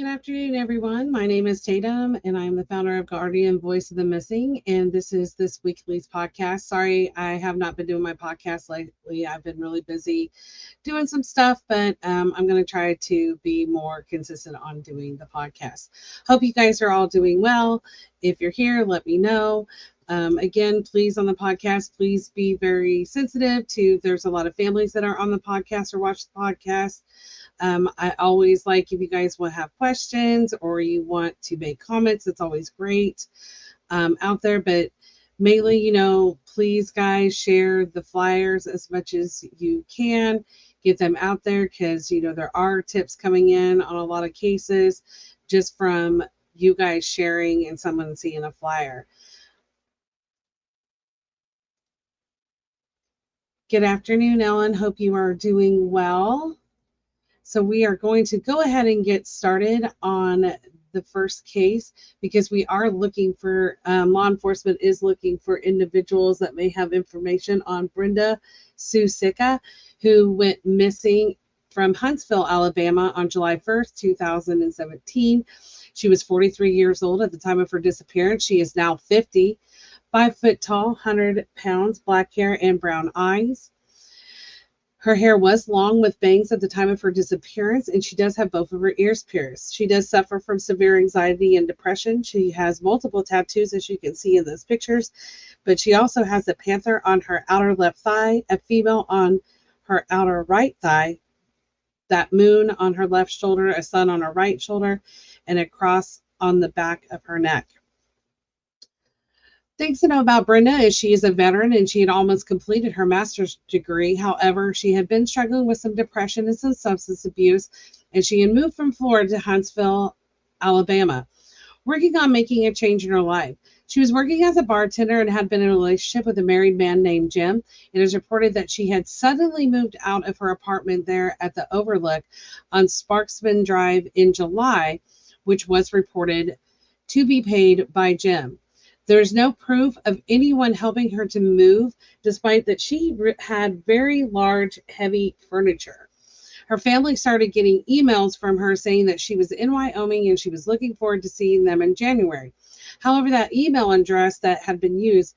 Good afternoon, everyone. My name is Tatum, and I'm the founder of Guardian Voice of the Missing. And this is this weekly's podcast. Sorry, I have not been doing my podcast lately. I've been really busy doing some stuff, but I'm going to try to be more consistent on doing the podcast. Hope you guys are all doing well. If you're here, let me know. Again, please on the podcast, please be very sensitive to there's a lot of families that are on the podcast or watch the podcast. I always like if you guys will have questions or you want to make comments, it's always great out there. But mainly, please guys share the flyers as much as you can. Get them out there because, there are tips coming in on a lot of cases just from you guys sharing and someone seeing a flyer. Good afternoon, Ellen. Hope you are doing well. So we are going to go ahead and get started on the first case because we are looking for, law enforcement is looking for individuals that may have information on Brenda Sue Sicca, who went missing from Huntsville, Alabama on July 1st, 2017. She was 43 years old at the time of her disappearance. She is now 50, 5 foot tall, 100 pounds, black hair and brown eyes. Her hair was long with bangs at the time of her disappearance, and she does have both of her ears pierced. She does suffer from severe anxiety and depression. She has multiple tattoos, as you can see in those pictures, but she also has a panther on her outer left thigh, a female on her outer right thigh, that moon on her left shoulder, a sun on her right shoulder, and a cross on the back of her neck. Things to know about Brenda is she is a veteran and she had almost completed her master's degree. However, she had been struggling with some depression and some substance abuse, and she had moved from Florida to Huntsville, Alabama, working on making a change in her life. She was working as a bartender and had been in a relationship with a married man named Jim. It is reported that she had suddenly moved out of her apartment there at the Overlook on Sparksman Drive in July, which was reported to be paid by Jim. There is no proof of anyone helping her to move, despite that she had very large, heavy furniture. Her family started getting emails from her saying that she was in Wyoming and she was looking forward to seeing them in January. However, that email address that had been used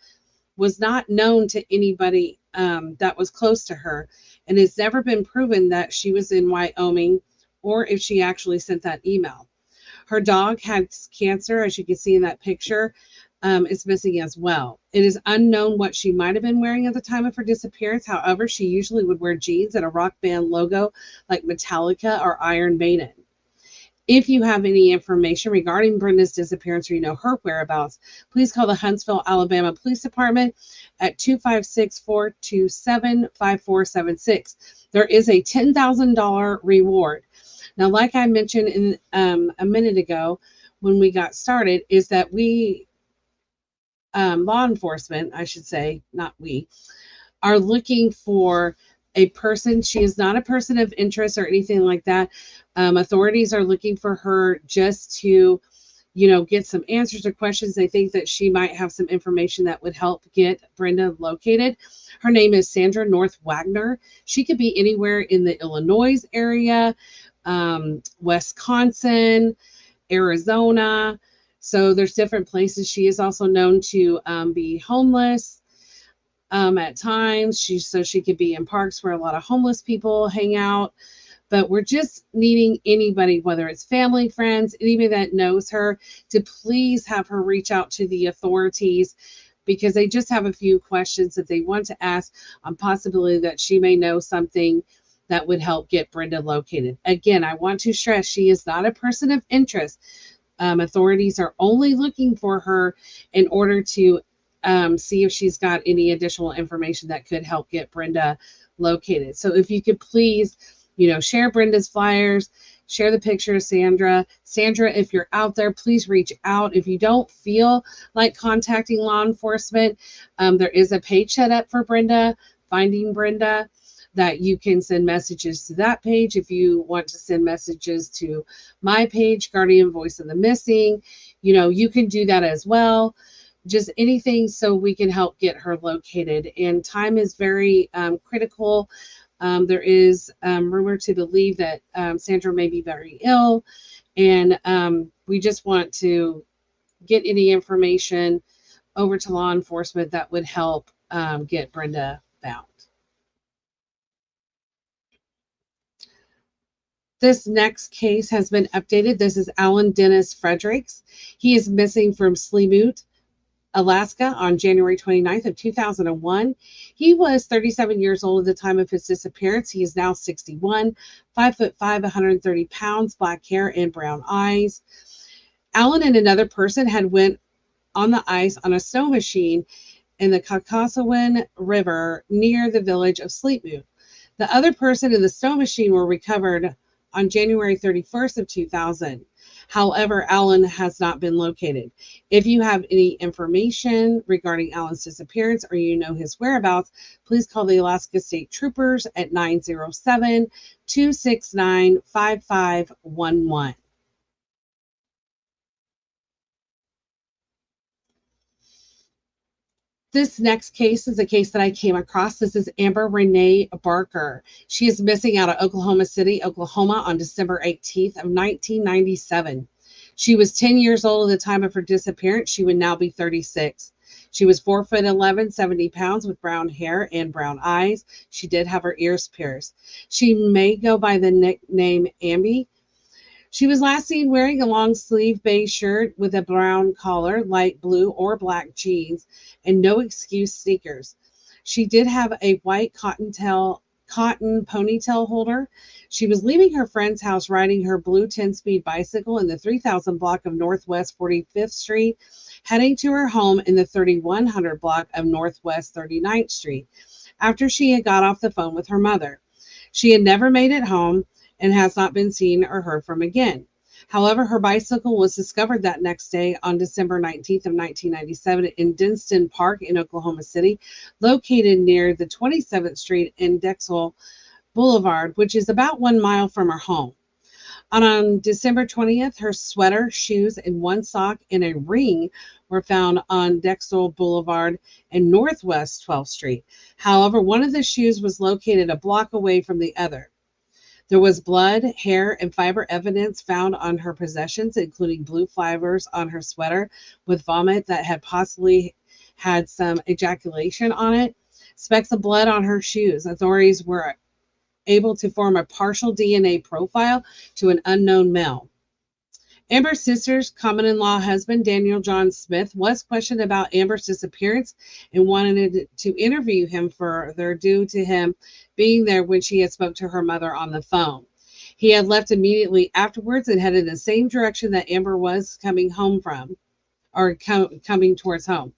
was not known to anybody that was close to her, and it's never been proven that she was in Wyoming or if she actually sent that email. Her dog had cancer, as you can see in that picture. Is missing as well. It is unknown what she might have been wearing at the time of her disappearance. However, she usually would wear jeans and a rock band logo like Metallica or Iron Maiden. If you have any information regarding Brenda's disappearance or you know her whereabouts, please call the Huntsville, Alabama Police Department at 256-427-5476. There is a $10,000 reward. Now, like I mentioned in a minute ago when we got started, is that law enforcement, I should say, not we, are looking for a person. She is not a person of interest or anything like that. Authorities are looking for her just to, get some answers to questions. They think that she might have some information that would help get Brenda located. Her name is Sandra North Wagner. She could be anywhere in the Illinois area, Wisconsin, Arizona. So there's different places. She is also known to be homeless at times. She could be in parks where a lot of homeless people hang out. But we're just needing anybody, whether it's family, friends, anybody that knows her, to please have her reach out to the authorities because they just have a few questions that they want to ask on possibility that she may know something that would help get Brenda located. Again, I want to stress she is not a person of interest. Authorities are only looking for her in order to see if she's got any additional information that could help get Brenda located. So if you could please, share Brenda's flyers, share the picture of Sandra. Sandra, if you're out there, please reach out. If you don't feel like contacting law enforcement, there is a page set up for Brenda, Finding Brenda, that you can send messages to that page. If you want to send messages to my page, Guardian Voice of the Missing, you can do that as well. Just anything so we can help get her located. And time is very critical. There is rumor to believe that Sandra may be very ill And we just want to get any information over to law enforcement that would help get Brenda found. This next case has been updated. This is Alan Dennis Fredericks. He is missing from Sleemoot, Alaska on January 29th of 2001. He was 37 years old at the time of his disappearance. He is now 61, 5'5", 130 pounds, black hair and brown eyes. Alan and another person had went on the ice on a snow machine in the Kakasawin River near the village of Sleemoot. The other person in the snow machine were recovered on January 31st of 2000. However, Alan has not been located. If you have any information regarding Alan's disappearance or you know his whereabouts, please call the Alaska State Troopers at 907-269-5511. This next case is a case that I came across. This is Amber Renee Barker. She is missing out of Oklahoma City, Oklahoma on December 18th of 1997. She was 10 years old at the time of her disappearance. She would now be 36. She was 4'11", 70 pounds with brown hair and brown eyes. She did have her ears pierced. She may go by the nickname Ambi. She was last seen wearing a long sleeve beige shirt with a brown collar, light blue or black jeans, and no excuse sneakers. She did have a white cotton ponytail holder. She was leaving her friend's house riding her blue 10-speed bicycle in the 3000 block of Northwest 45th Street, heading to her home in the 3100 block of Northwest 39th Street after she had got off the phone with her mother. She had never made it home and has not been seen or heard from again. However, her bicycle was discovered that next day on December 19th of 1997 in Dinston Park in Oklahoma City, located near the 27th Street and Dexel Boulevard, which is about 1 mile from her home. On December 20th, her sweater, shoes, and one sock and a ring were found on Dexel Boulevard and Northwest 12th Street. However, one of the shoes was located a block away from the other. There was blood, hair, and fiber evidence found on her possessions, including blue fibers on her sweater with vomit that had possibly had some ejaculation on it, specks of blood on her shoes. Authorities were able to form a partial DNA profile to an unknown male. Amber's sister's common-in-law husband, Daniel John Smith, was questioned about Amber's disappearance and wanted to interview him further due to him being there when she had spoke to her mother on the phone. He had left immediately afterwards and headed in the same direction that Amber was coming home from, or coming towards home.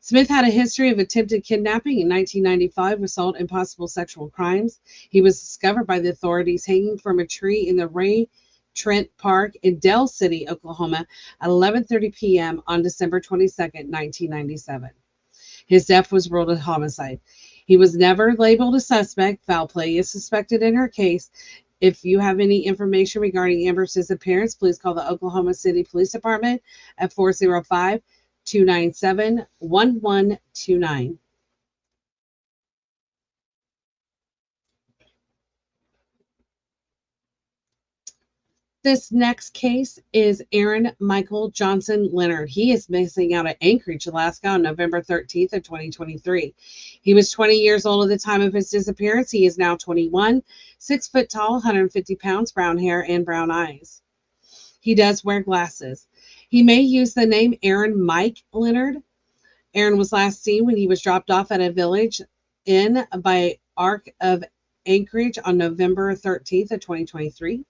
Smith had a history of attempted kidnapping in 1995, assault, and possible sexual crimes. He was discovered by the authorities hanging from a tree in the Ray Trent Park in Del City, Oklahoma at 11:30 p.m. on December 22nd, 1997. His death was ruled a homicide. He was never labeled a suspect. Foul play is suspected in her case. If you have any information regarding Amber's disappearance, please call the Oklahoma City Police Department at 405-297-1129. This next case is Aaron Michael Johnson Leonard. He is missing out at Anchorage, Alaska on November 13th of 2023. He was 20 years old at the time of his disappearance. He is now 21, 6 foot tall, 150 pounds, brown hair, and brown eyes. He does wear glasses. He may use the name Aaron Mike Leonard. Aaron was last seen when he was dropped off at a village inn by Ark of Anchorage on November 13th of 2023.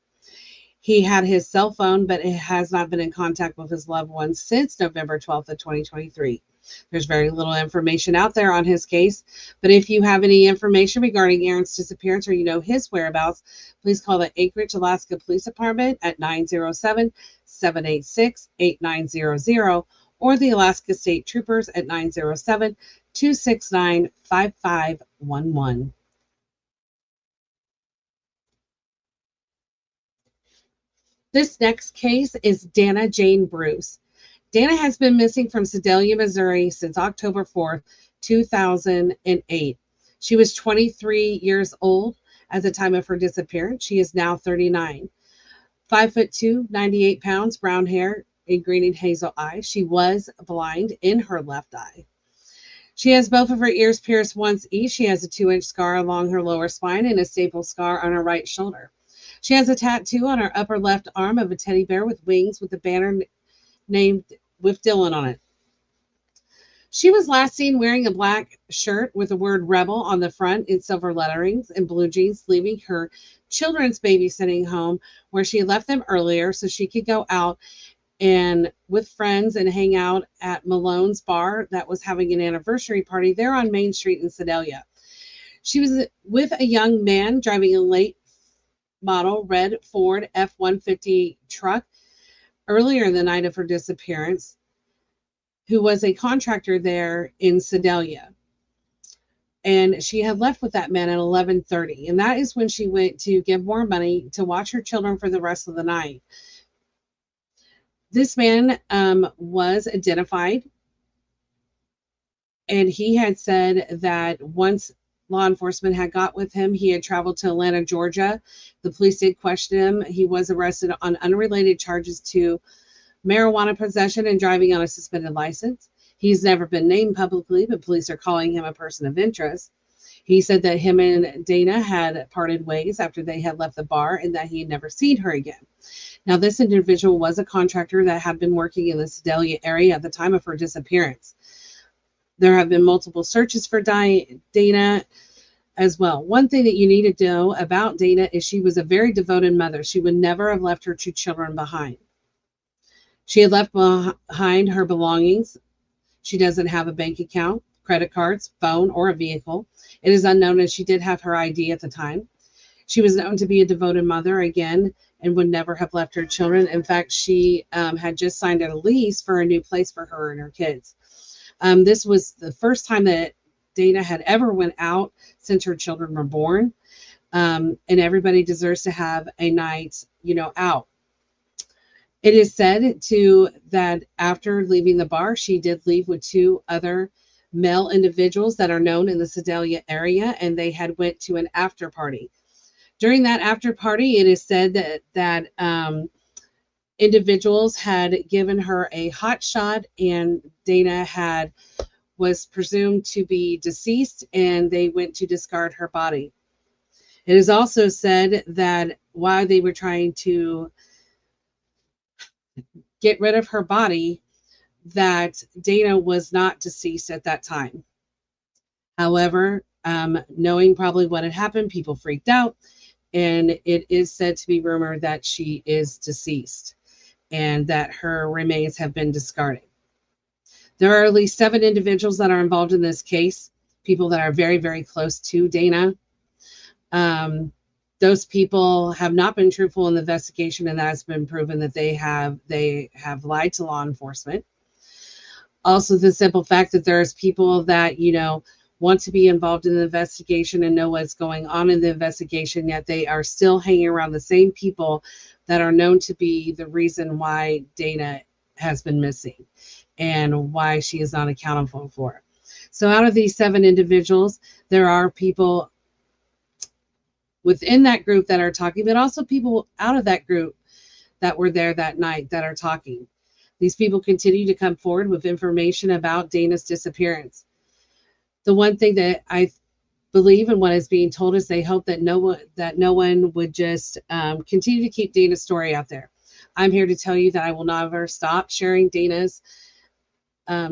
He had his cell phone, but it has not been in contact with his loved ones since November 12th of 2023. There's very little information out there on his case, but if you have any information regarding Aaron's disappearance or you know his whereabouts, please call the Anchorage, Alaska Police Department at 907-786-8900 or the Alaska State Troopers at 907-269-5511. This next case is Dana Jane Bruce. Dana has been missing from Sedalia, Missouri since October 4th, 2008. She was 23 years old at the time of her disappearance. She is now 39. 5'2", 98 pounds, brown hair, and green and hazel eyes. She was blind in her left eye. She has both of her ears pierced once each. She has a 2-inch scar along her lower spine and a staple scar on her right shoulder. She has a tattoo on her upper left arm of a teddy bear with wings with a banner named with Dylan on it. She was last seen wearing a black shirt with the word Rebel on the front in silver letterings and blue jeans, leaving her children's babysitting home where she left them earlier so she could go out and with friends and hang out at Malone's bar that was having an anniversary party there on Main Street in Sedalia. She was with a young man driving a late model red Ford F-150 truck earlier in the night of her disappearance, who was a contractor there in Sedalia. And she had left with that man at 11:30. And that is when she went to give more money to watch her children for the rest of the night. This man was identified. And he had said that once law enforcement had got with him, he had traveled to Atlanta, Georgia. The police did question him. He was arrested on unrelated charges to marijuana possession and driving on a suspended license. He's never been named publicly, but police are calling him a person of interest. He said that him and Dana had parted ways after they had left the bar and that he had never seen her again. Now, this individual was a contractor that had been working in the Sedalia area at the time of her disappearance. There have been multiple searches for Dana as well. One thing that you need to know about Dana is she was a very devoted mother. She would never have left her 2 children behind. She had left behind her belongings. She doesn't have a bank account, credit cards, phone, or a vehicle. It is unknown if she did have her ID at the time. She was known to be a devoted mother again and would never have left her children. In fact, she had just signed a lease for a new place for her and her kids. This was the first time that Dana had ever went out since her children were born. And everybody deserves to have a night, out. It is said that after leaving the bar, she did leave with 2 other male individuals that are known in the Sedalia area, and they had went to an after party. During that after party, it is said that individuals had given her a hot shot, and Dana was presumed to be deceased, and they went to discard her body. It is also said that while they were trying to get rid of her body, that Dana was not deceased at that time. However, knowing probably what had happened, people freaked out, and it is said to be rumored that she is deceased and that her remains have been discarded. There are at least 7 individuals that are involved in this case, people that are very, very close to Dana. Those people have not been truthful in the investigation, and that has been proven that they have lied to law enforcement. Also, the simple fact that there's people that, want to be involved in the investigation and know what's going on in the investigation, yet they are still hanging around the same people that are known to be the reason why Dana has been missing and why she is not accountable for it. So out of these 7 individuals, there are people within that group that are talking, but also people out of that group that were there that night that are talking. These people continue to come forward with information about Dana's disappearance. The one thing that I believe and what is being told is they hope that no one would just continue to keep Dana's story out there. I'm here to tell you that I will never stop sharing Dana's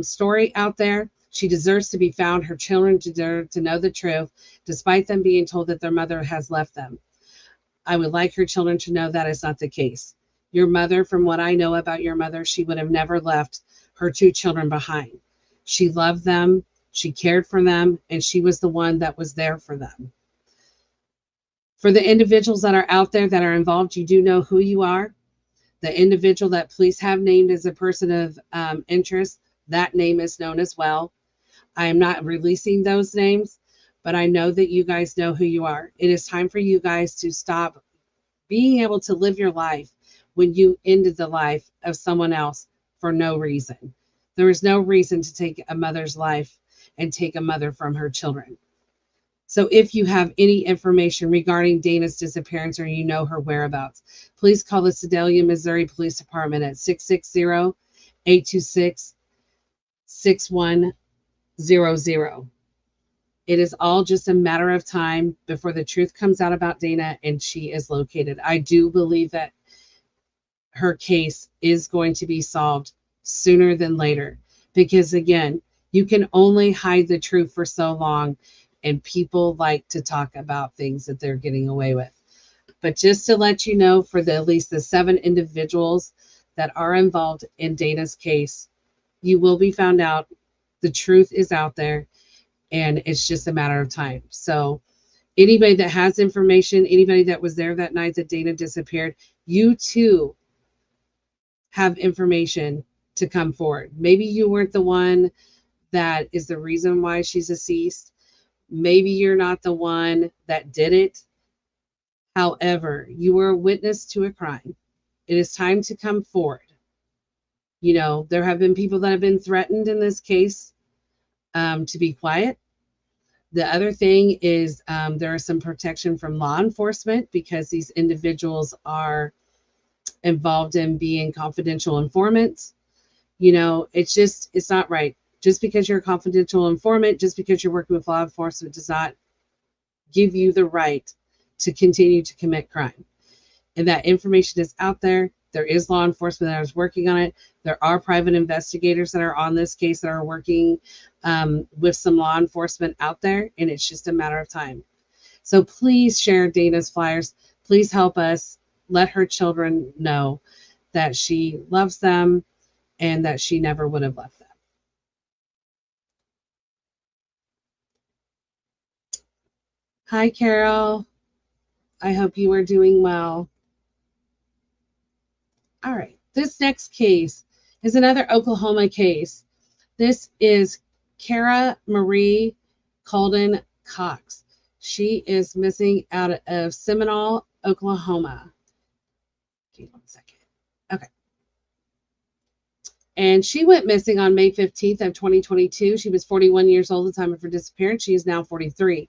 story out there. She deserves to be found. Her children deserve to know the truth, despite them being told that their mother has left them. I would like her children to know that is not the case. Your mother, from what I know about your mother, she would have never left her 2 children behind. She loved them, she cared for them, and she was the one that was there for them. For the individuals that are out there that are involved, you do know who you are. The individual that police have named as a person of interest, that name is known as well. I am not releasing those names, but I know that you guys know who you are. It is time for you guys to stop being able to live your life when you ended the life of someone else for no reason. There is no reason to take a mother's life and take a mother from her children. So if you have any information regarding Dana's disappearance or you know her whereabouts, please call the Sedalia, Missouri Police Department at 660-826-6100. It is all just a matter of time before the truth comes out about Dana and she is located. I do believe that her case is going to be solved sooner than later because, again, you can only hide the truth for so long, and people like to talk about things that they're getting away with. But just to let you know, for at least the 7 individuals that are involved in Dana's case, you will be found out. The truth is out there, and it's just a matter of time. So anybody that has information, anybody that was there that night that Dana disappeared, you too have information to come forward. Maybe you weren't the one that is the reason why she's deceased. Maybe you're not the one that did it. However, you were a witness to a crime. It is time to come forward. You know, there have been people that have been threatened in this case to be quiet. The other thing is there is some protection from law enforcement because these individuals are involved in being confidential informants. You know, it's not right. Just because you're a confidential informant, just because you're working with law enforcement does not give you the right to continue to commit crime. And that information is out there. There is law enforcement that is working on it. There are private investigators that are on this case that are working with some law enforcement out there, and it's just a matter of time. So please share Dana's flyers. Please help us let her children know that she loves them and that she never would have left them. Hi, Carol. I hope you are doing well. All right. This next case is another Oklahoma case. This is Kara Marie Colden Cox. She is missing out of Seminole, Oklahoma. Okay, 1 second. Okay. And she went missing on May 15th of 2022. She was 41 years old at the time of her disappearance. She is now 43.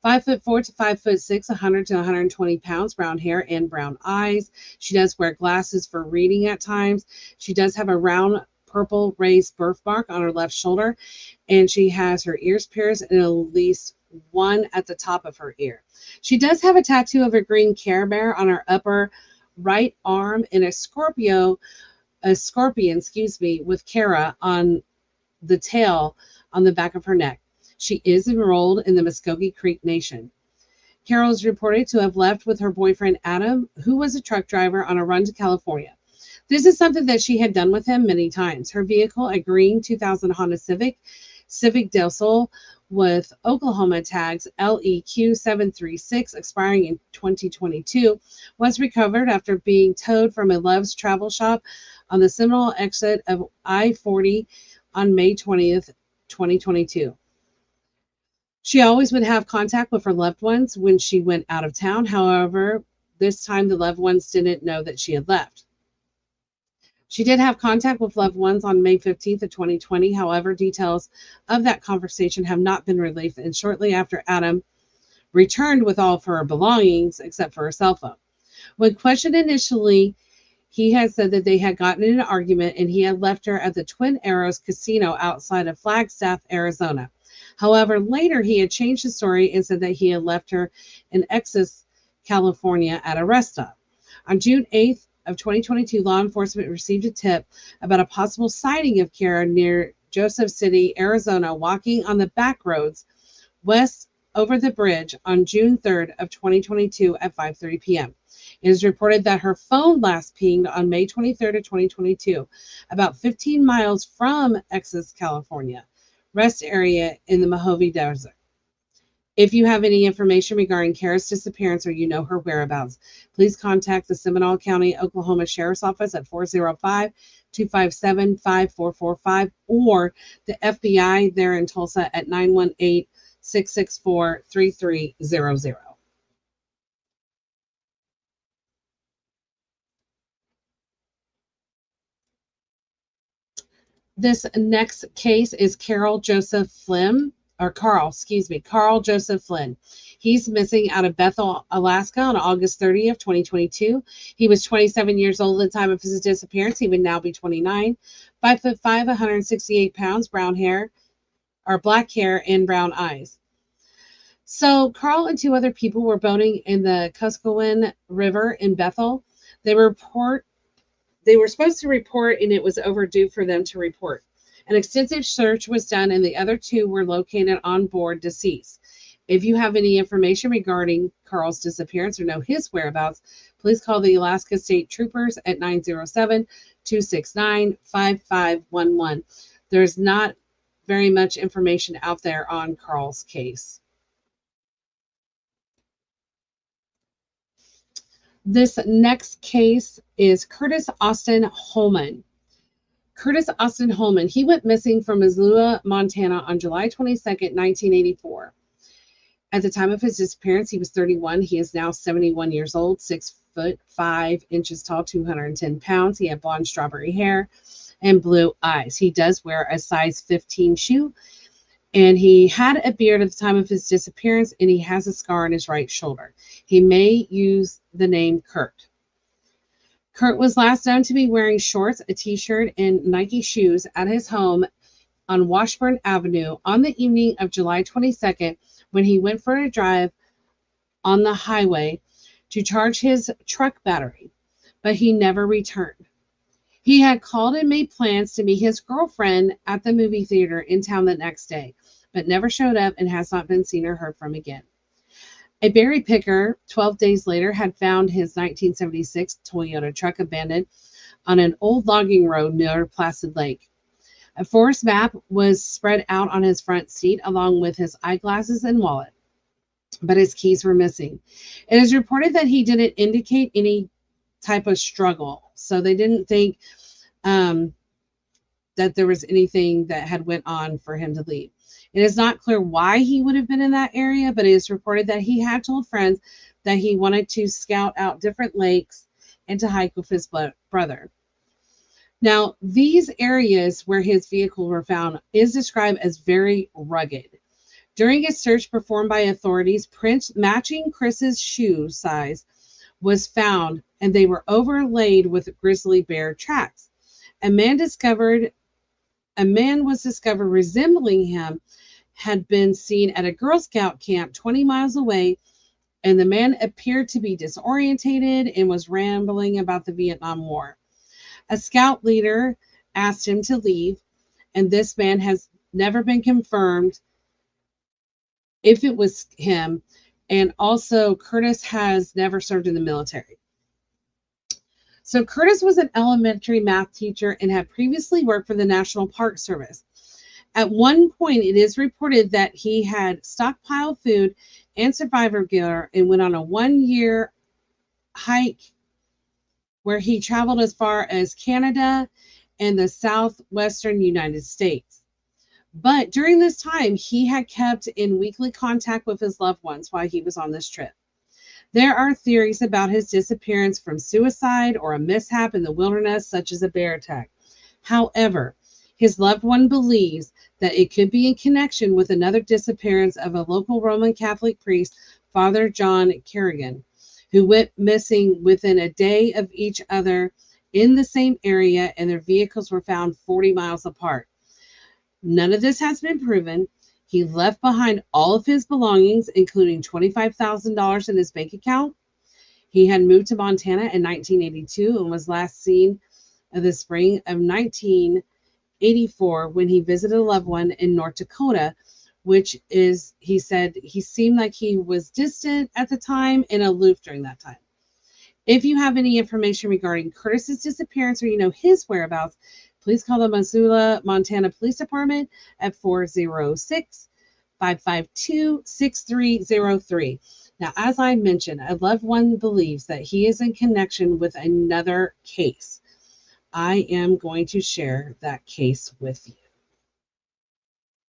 5'4" to 5'6", 100 to 120 pounds, brown hair and brown eyes. She does wear glasses for reading at times. She does have a round purple raised birthmark on her left shoulder, and she has her ears pierced and at least one at the top of her ear. She does have a tattoo of a green Care Bear on her upper right arm and a scorpion, with Kara on the tail on the back of her neck. She is enrolled in the Muskogee Creek Nation. Carol is reported to have left with her boyfriend Adam, who was a truck driver, on a run to California. This is something that she had done with him many times. Her vehicle, a green 2000 Honda Civic Del Sol with Oklahoma tags LEQ 736 expiring in 2022, was recovered after being towed from a Love's Travel Shop on the Seminole exit of I-40 on May 20th, 2022. She always would have contact with her loved ones when she went out of town. However, this time the loved ones didn't know that she had left. She did have contact with loved ones on May 15th of 2020. However, details of that conversation have not been released, and shortly after, Adam returned with all of her belongings except for her cell phone. When questioned initially, he had said that they had gotten in an argument and he had left her at the Twin Arrows Casino outside of Flagstaff, Arizona. However, later he had changed the story and said that he had left her in Estes, California at a rest stop. On June 8th of 2022, law enforcement received a tip about a possible sighting of Kara near Joseph City, Arizona, walking on the back roads west over the bridge on June 3rd of 2022 at 5:30 p.m. It is reported that her phone last pinged on May 23rd of 2022, about 15 miles from Estes, California, rest area in the Mojave Desert. If you have any information regarding Kara's disappearance or you know her whereabouts, please contact the Seminole County, Oklahoma Sheriff's Office at 405-257-5445 or the FBI there in Tulsa at 918-664-3300. This next case is Carol Joseph Flynn. Carl Joseph Flynn. He's missing out of Bethel, Alaska on August 30th, 2022. He was 27 years old at the time of his disappearance. He would now be 29. 5'5", 168 pounds, brown hair, or black hair and brown eyes. So Carl and two other people were boating in the Kuskokwim River in Bethel. They were supposed to report, and it was overdue for them to report. An extensive search was done, and the other two were located on board deceased. If you have any information regarding Carl's disappearance or know his whereabouts, please call the Alaska State Troopers at 907-269-5511. There's not very much information out there on Carl's case. This next case is Curtis Austin Holman. Curtis Austin Holman, he went missing from Missoula, Montana on July 22nd, 1984. At the time of his disappearance, he was 31. He is now 71 years old, 6'5" tall, 210 pounds. He had blonde strawberry hair and blue eyes. He does wear a size 15 shoe, and he had a beard at the time of his disappearance, and he has a scar on his right shoulder. He may use the name Kurt. Kurt was last known to be wearing shorts, a t-shirt, and Nike shoes at his home on Washburn Avenue on the evening of July 22nd when he went for a drive on the highway to charge his truck battery, but he never returned. He had called and made plans to meet his girlfriend at the movie theater in town the next day, but never showed up and has not been seen or heard from again. A berry picker 12 days later had found his 1976 Toyota truck abandoned on an old logging road near Placid Lake. A forest map was spread out on his front seat along with his eyeglasses and wallet, but his keys were missing. It is reported that he didn't indicate any type of struggle, so they didn't think that there was anything that had went on for him to leave. It is not clear why he would have been in that area, but it is reported that he had told friends that he wanted to scout out different lakes and to hike with his brother. Now, these areas where his vehicles were found is described as very rugged. During a search performed by authorities, prints matching Chris's shoe size was found, and they were overlaid with grizzly bear tracks. A man was discovered resembling him had been seen at a Girl Scout camp 20 miles away, and the man appeared to be disorientated and was rambling about the Vietnam War. A scout leader asked him to leave, and this man has never been confirmed if it was him, and also Curtis has never served in the military. So Curtis was an elementary math teacher and had previously worked for the National Park Service. At one point, it is reported that he had stockpiled food and survivor gear and went on a 1-year hike where he traveled as far as Canada and the southwestern United States. But during this time, he had kept in weekly contact with his loved ones while he was on this trip. There are theories about his disappearance from suicide or a mishap in the wilderness, such as a bear attack. However, his loved one believes that it could be in connection with another disappearance of a local Roman Catholic priest, Father John Kerrigan, who went missing within a day of each other in the same area, and their vehicles were found 40 miles apart. None of this has been proven. He left behind all of his belongings, including $25,000 in his bank account. He had moved to Montana in 1982 and was last seen in the spring of 1984 when he visited a loved one in North Dakota, which is, he said, he seemed like he was distant at the time and aloof during that time. If you have any information regarding Curtis's disappearance or you know his whereabouts, please call the Missoula, Montana Police Department at 406-552-6303. Now, as I mentioned, a loved one believes that he is in connection with another case. I am going to share that case with you.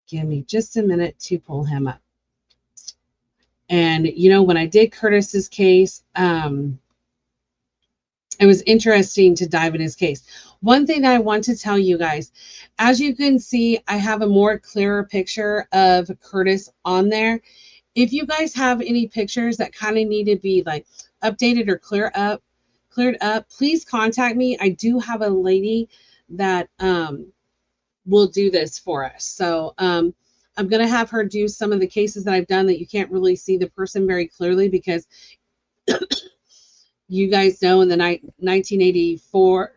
Give me just a minute to pull him up. And, you know, when I did Curtis's case, it was interesting to dive in his case. One thing that I want to tell you guys, as you can see, I have a more clearer picture of Curtis on there. If you guys have any pictures that kind of need to be like updated or cleared up, please contact me. I do have a lady that will do this for us. So I'm going to have her do some of the cases that I've done that you can't really see the person very clearly, because you guys know in the 1984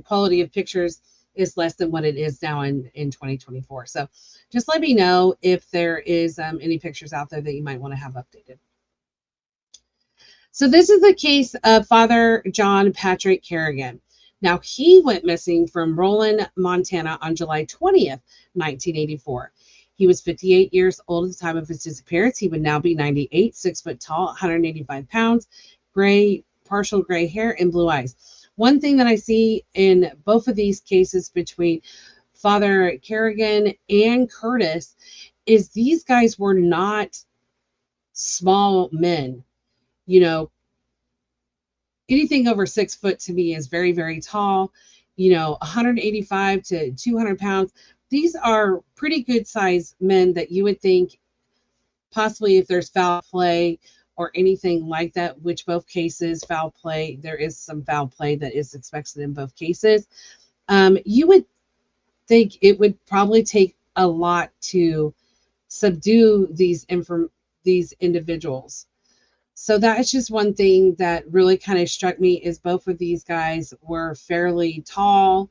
quality of pictures is less than what it is now in 2024. So just let me know if there is any pictures out there that you might want to have updated. So this is the case of Father John Patrick Kerrigan. Now, he went missing from Roland, Montana on July 20th, 1984. He was 58 years old at the time of his disappearance. He would now be 98, 6 foot tall, 185 pounds, gray, partial gray hair, and blue eyes. One thing that I see in both of these cases between Father Kerrigan and Curtis is these guys were not small men. You know, anything over 6 foot to me is very, very tall. 185 to 200 pounds. These are pretty good sized men that you would think possibly if there's foul play or anything like that, which both cases, foul play, there is some foul play that is expected in both cases. You would think it would probably take a lot to subdue these individuals. So that is just one thing that really kind of struck me, is both of these guys were fairly tall,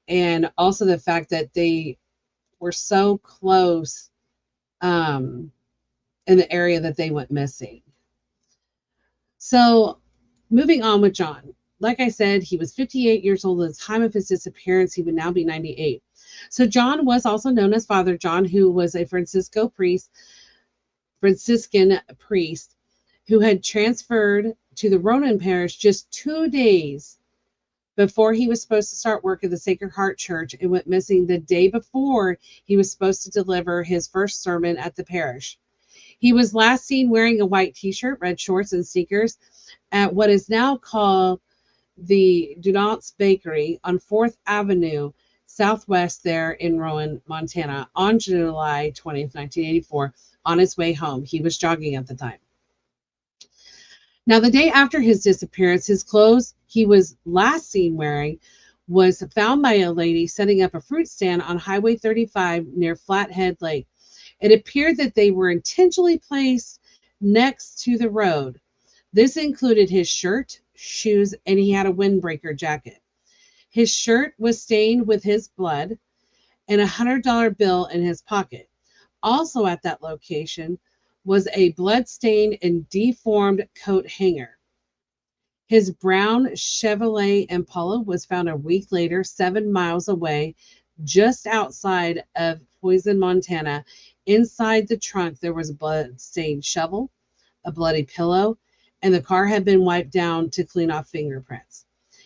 and also the fact that they were so close in the area that they went missing. So moving on with John. Like I said, he was 58 years old at the time of his disappearance. He would now be 98. So John was also known as Father John, who was a Franciscan priest who had transferred to the Ronan parish just 2 days before he was supposed to start work at the Sacred Heart Church, and went missing the day before he was supposed to deliver his first sermon at the parish. He was last seen wearing a white t-shirt, red shorts, and sneakers at what is now called the Dunant's Bakery on 4th Avenue, Southwest there in Rowan, Montana, on July 20th, 1984, on his way home. He was jogging at the time. Now, the day after his disappearance, his clothes he was last seen wearing was found by a lady setting up a fruit stand on Highway 35 near Flathead Lake. It appeared that they were intentionally placed next to the road. This included his shirt, shoes, and he had a windbreaker jacket. His shirt was stained with his blood, and a $100 bill in his pocket. Also at that location was a blood-stained and deformed coat hanger. His brown Chevrolet Impala was found a week later, 7 miles away, just outside of Poison, Montana. Inside the trunk, there was a blood-stained shovel, a bloody pillow, and the car had been wiped down to clean off fingerprints.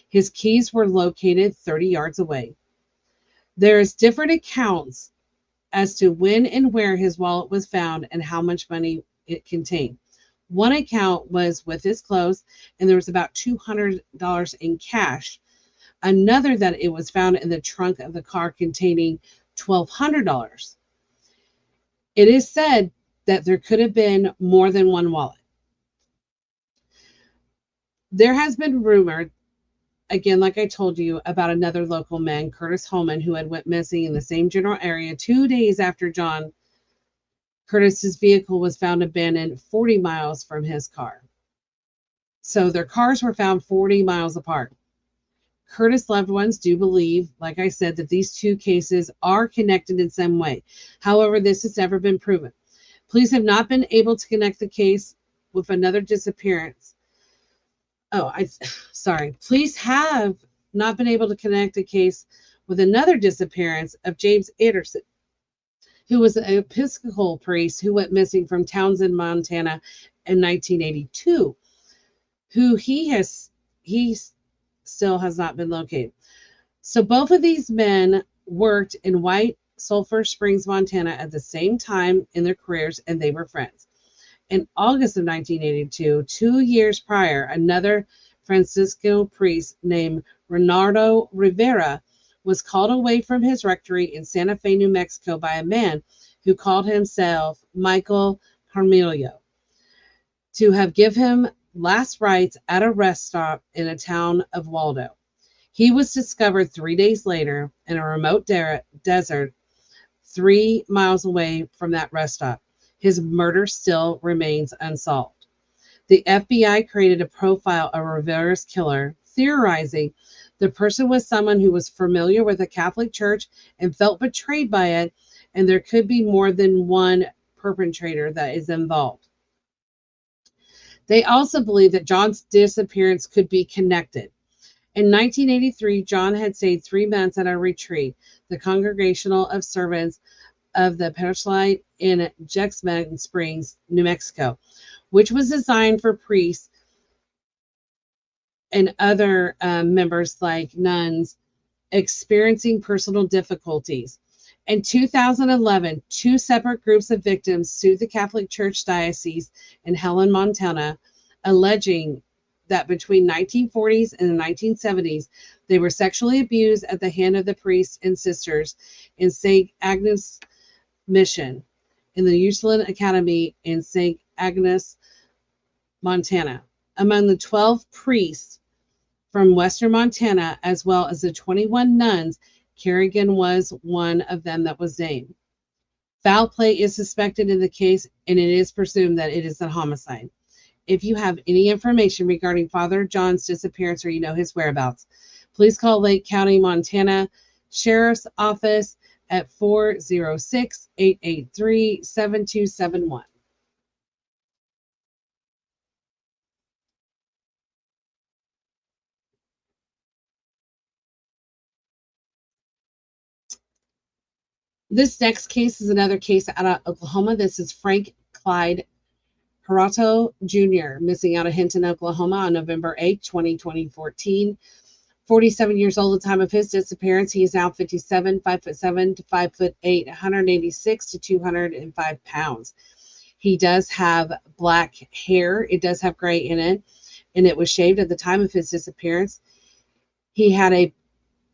His keys were located 30 yards away. There's different accounts as to when and where his wallet was found and how much money it contained. One account was with his clothes, and there was about $200 in cash. Another that it was found in the trunk of the car containing $1,200. It is said that there could have been more than one wallet. There has been rumored, again, like I told you, about another local man, Curtis Holman, who had went missing in the same general area 2 days after John. Curtis's vehicle was found abandoned 40 miles from his car. So their cars were found 40 miles apart. Curtis' loved ones do believe, like I said, that these two cases are connected in some way. However, this has never been proven. Police have not been able to connect the case with another disappearance. Police have not been able to connect the case with another disappearance of James Anderson, who was an Episcopal priest who went missing from Townsend, Montana in 1982, who he still has not been located. So both of these men worked in White Sulphur Springs, Montana at the same time in their careers, and they were friends. In August of 1982, 2 years prior, another Franciscan priest named Renardo Rivera was called away from his rectory in Santa Fe, New Mexico by a man who called himself Michael Jaramillo to have given him last rites at a rest stop in a town of Waldo. He was discovered 3 days later in a remote desert 3 miles away from that rest stop. His murder still remains unsolved. The FBI created a profile of Rivera's killer, theorizing the person was someone who was familiar with the Catholic Church and felt betrayed by it, and there could be more than one perpetrator that is involved. They also believe that John's disappearance could be connected. In 1983, John had stayed 3 months at a retreat, the Congregational of Servants of the Petrolite in Jexman Springs, New Mexico, which was designed for priests and other members like nuns experiencing personal difficulties. In 2011, 2 separate groups of victims sued the Catholic Church Diocese in Helen, Montana, alleging that between 1940s and the 1970s, they were sexually abused at the hand of the priests and sisters in St. Agnes Mission in the Ursuline Academy in St. Agnes, Montana. Among the 12 priests from Western Montana, as well as the 21 nuns, Kerrigan was one of them that was named. Foul play is suspected in the case, and it is presumed that it is a homicide. If you have any information regarding Father John's disappearance or you know his whereabouts, please call Lake County, Montana Sheriff's Office at 406-883-7271. This next case is another case out of Oklahoma. This is Frank Clyde Harato Jr., missing out of Hinton, Oklahoma on November 8, 2014. 47 years old at the time of his disappearance. He is now 57, 5'7" to 5'8", 186 to 205 pounds. He does have black hair. It does have gray in it, and it was shaved at the time of his disappearance. He had a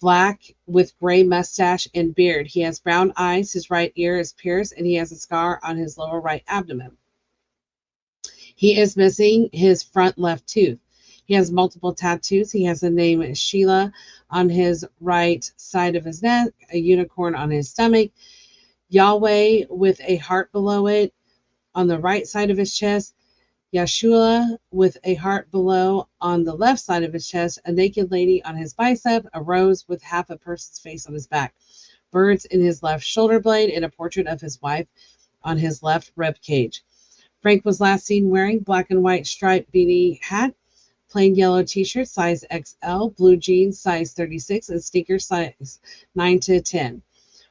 black with gray mustache and beard. He has brown eyes. His right ear is pierced, and he has a scar on his lower right abdomen. He is missing his front left tooth. He has multiple tattoos. He has the name Sheila on his right side of his neck, a unicorn on his stomach, Yahweh with a heart below it on the right side of his chest, Yeshua with a heart below on the left side of his chest, a naked lady on his bicep, a rose with half a person's face on his back, birds in his left shoulder blade, and a portrait of his wife on his left rib cage. Frank was last seen wearing black and white striped beanie hat, plain yellow t-shirt size XL, blue jeans size 36, and sneakers size 9 to 10,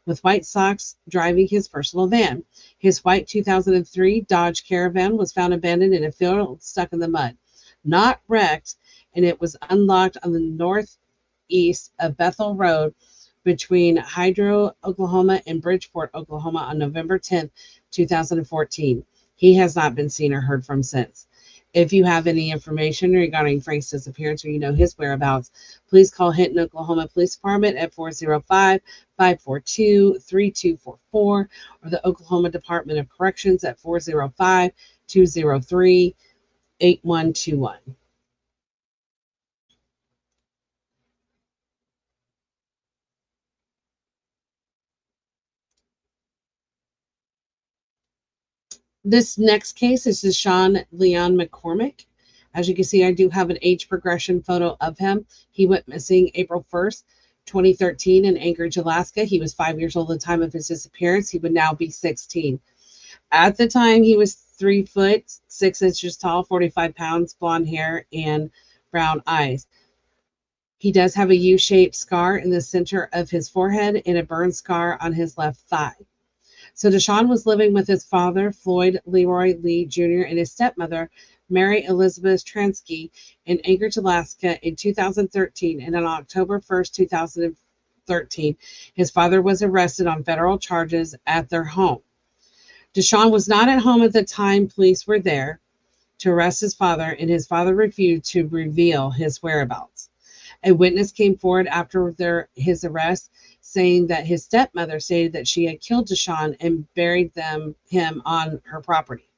with white socks, driving his personal van. His white 2003 Dodge Caravan was found abandoned in a field stuck in the mud, not wrecked, and it was unlocked on the northeast of Bethel Road between Hydro, Oklahoma and Bridgeport, Oklahoma on November 10, 2014. He has not been seen or heard from since. If you have any information regarding Frank's disappearance or you know his whereabouts, please call Hinton, Oklahoma Police Department at 405-542-3244 or the Oklahoma Department of Corrections at 405-203-8121. This next case is Deshaun Leon McCormick. As you can see, I do have an age progression photo of him. He went missing April 1st, 2013 in Anchorage, Alaska. He was 5 years old at the time of his disappearance. He would now be 16. At the time, he was 3 foot, 6 inches tall, 45 pounds, blonde hair, and brown eyes. He does have a U-shaped scar in the center of his forehead and a burn scar on his left thigh. So Deshaun was living with his father, Floyd Leroy Lee Jr., and his stepmother, Mary Elizabeth Transky, in Anchorage, Alaska in 2013. And on October 1st, 2013, his father was arrested on federal charges at their home. Deshaun was not at home at the time police were there. to arrest his father, and his father refused to reveal his whereabouts. A witness came forward after his arrest, saying that his stepmother stated that she had killed Deshaun and buried him on her property.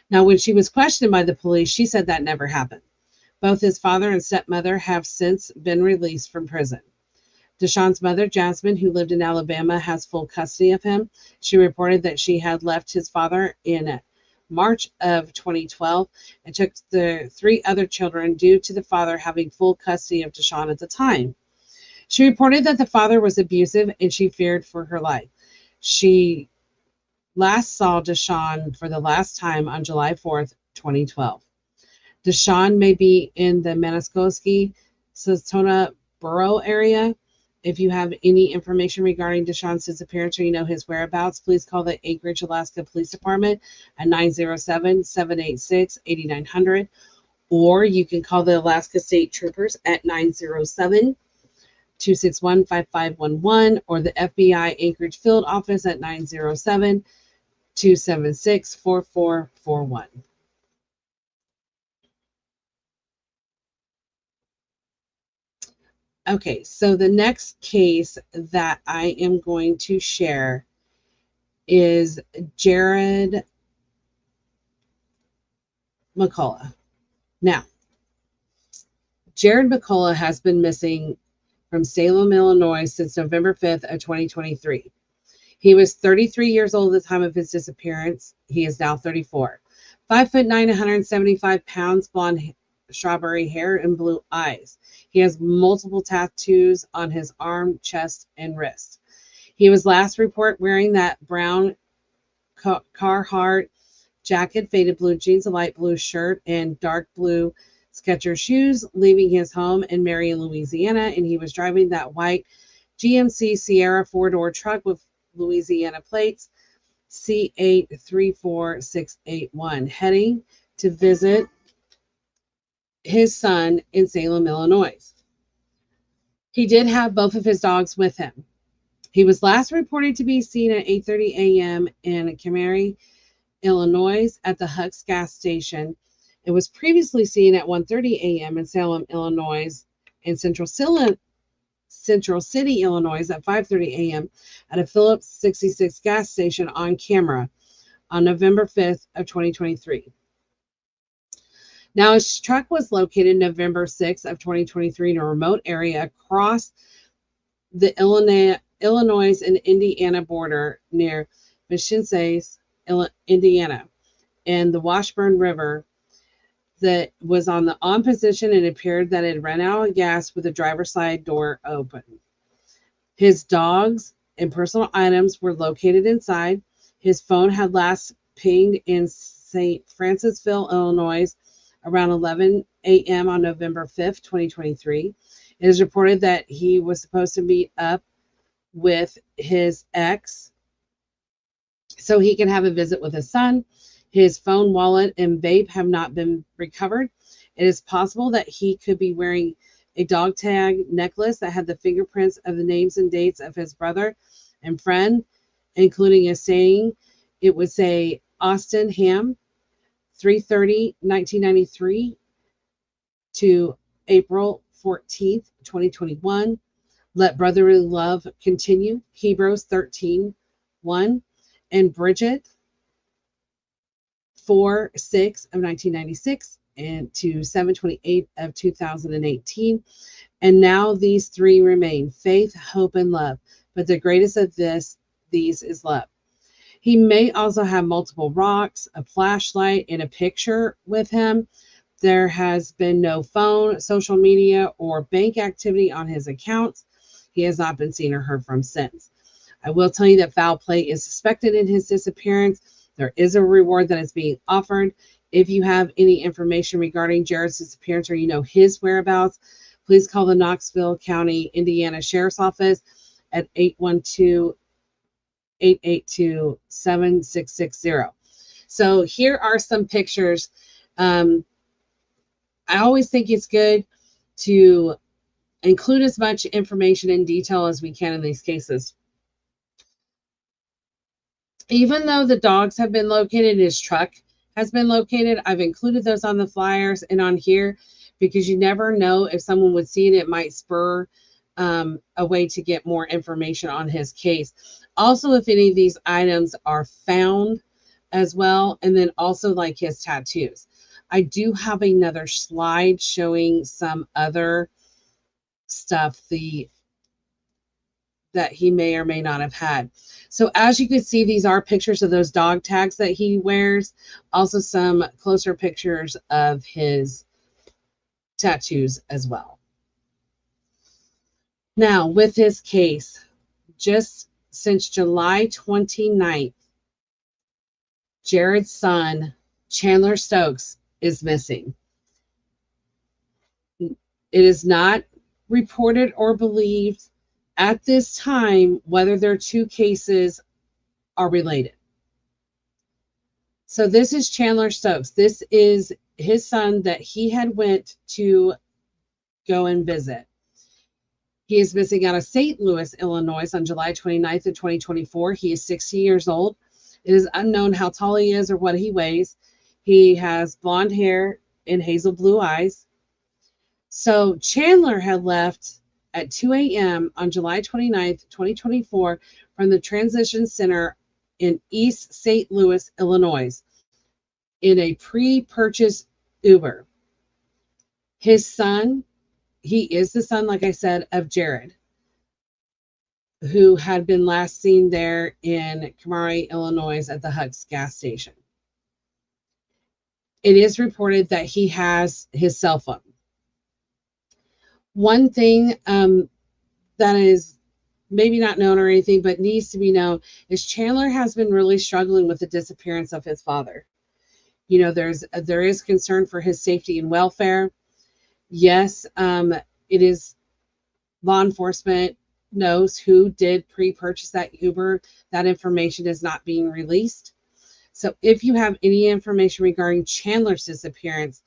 Now, when she was questioned by the police, she said that never happened. Both his father and stepmother have since been released from prison. Deshaun's mother, Jasmine, who lived in Alabama, has full custody of him. She reported that she had left his father in March of 2012 and took the 3 other children due to the father having full custody of Deshaun at the time. She reported that the father was abusive and she feared for her life. She last saw Deshaun for the last time on July 4th, 2012. Deshaun may be in the Manaskoski, Satona Borough area. If you have any information regarding Deshaun's disappearance or you know his whereabouts, please call the Anchorage, Alaska Police Department at 907-786-8900, or you can call the Alaska State Troopers at 907-261-5511, or the FBI Anchorage Field Office at 907-276-4441. Okay, so the next case that I am going to share is Jared McCullough. Now, Jared McCullough has been missing from Salem, Illinois since November 5th of 2023. He was 33 years old at the time of his disappearance. He is now 34. 5'9", 175 pounds, blonde strawberry hair, and blue eyes. He has multiple tattoos on his arm, chest, and wrist. He was last reported wearing that brown Carhartt jacket, faded blue jeans, a light blue shirt, and dark blue Skechers shoes, leaving his home in Marion, Louisiana, and he was driving that white GMC Sierra 4-door truck with Louisiana plates C834681, heading to visit his son in Salem, Illinois. He did have both of his dogs with him. He was last reported to be seen at 8:30 a.m. in Camarie, Illinois at the Hux gas station. It was previously seen at 1:30 a.m. in Salem, Illinois, and Central City, Illinois at 5:30 a.m. at a Phillips 66 gas station on camera on November 5th of 2023. Now, his truck was located November 6th of 2023 in a remote area across the Illinois and Indiana border near Vincennes, Indiana, and the Washburn River, that was on the on position and appeared that it ran out of gas with the driver's side door open. His dogs and personal items were located inside. His phone had last pinged in St. Francisville, Illinois, around 11 a.m. on November 5th, 2023. It is reported that he was supposed to meet up with his ex so he can have a visit with his son. His phone, wallet, and vape have not been recovered. It is possible that he could be wearing a dog tag necklace that had the fingerprints of the names and dates of his brother and friend, including a saying. It would say Austin Ham, 3/30/1993 to April 14th, 2021. Let brotherly love continue, Hebrews 13:1, and Bridget 4/6 of 1996 and to 7/28 of 2018. And now these 3 remain: faith, hope, and love. But the greatest of these is love. He may also have multiple rocks, a flashlight, and a picture with him. There has been no phone, social media, or bank activity on his accounts. He has not been seen or heard from since. I will tell you that foul play is suspected in his disappearance. There is a reward that is being offered. If you have any information regarding Jared's disappearance or you know his whereabouts, please call the Knoxville County, Indiana Sheriff's Office at 812-882-7660. So here are some pictures. I always think it's good to include as much information and detail as we can in these cases. Even though the dogs have been located, his truck has been located. I've included those on the flyers and on here because you never know if someone would see it. It might spur a way to get more information on his case. Also, if any of these items are found as well, and then also like his tattoos. I do have another slide showing some other stuff that he may or may not have had. So as you can see, these are pictures of those dog tags that he wears. Also some closer pictures of his tattoos as well. Now, with his case, just since July 29th, Jared's son, Chandler Stokes, is missing. It is not reported or believed at this time whether their two cases are related. So this is Chandler Stokes. This is his son that he had went to go and visit. He is missing out of St. Louis, Illinois on July 29th of 2024. He is 60 years old. It is unknown how tall he is or what he weighs. He has blonde hair and hazel blue eyes. So Chandler had left at 2 a.m. on July 29th, 2024 from the Transition Center in East St. Louis, Illinois in a pre-purchase Uber. His son, he is the son, like I said, of Jared, who had been last seen there in Kamari, Illinois at the Huck's gas station. It is reported that he has his cell phone. One thing that is maybe not known or anything, but needs to be known is Chandler has been really struggling with the disappearance of his father. You know, there is concern for his safety and welfare. Yes, it is law enforcement knows who did pre-purchase that Uber. That information is not being released. So if you have any information regarding Chandler's disappearance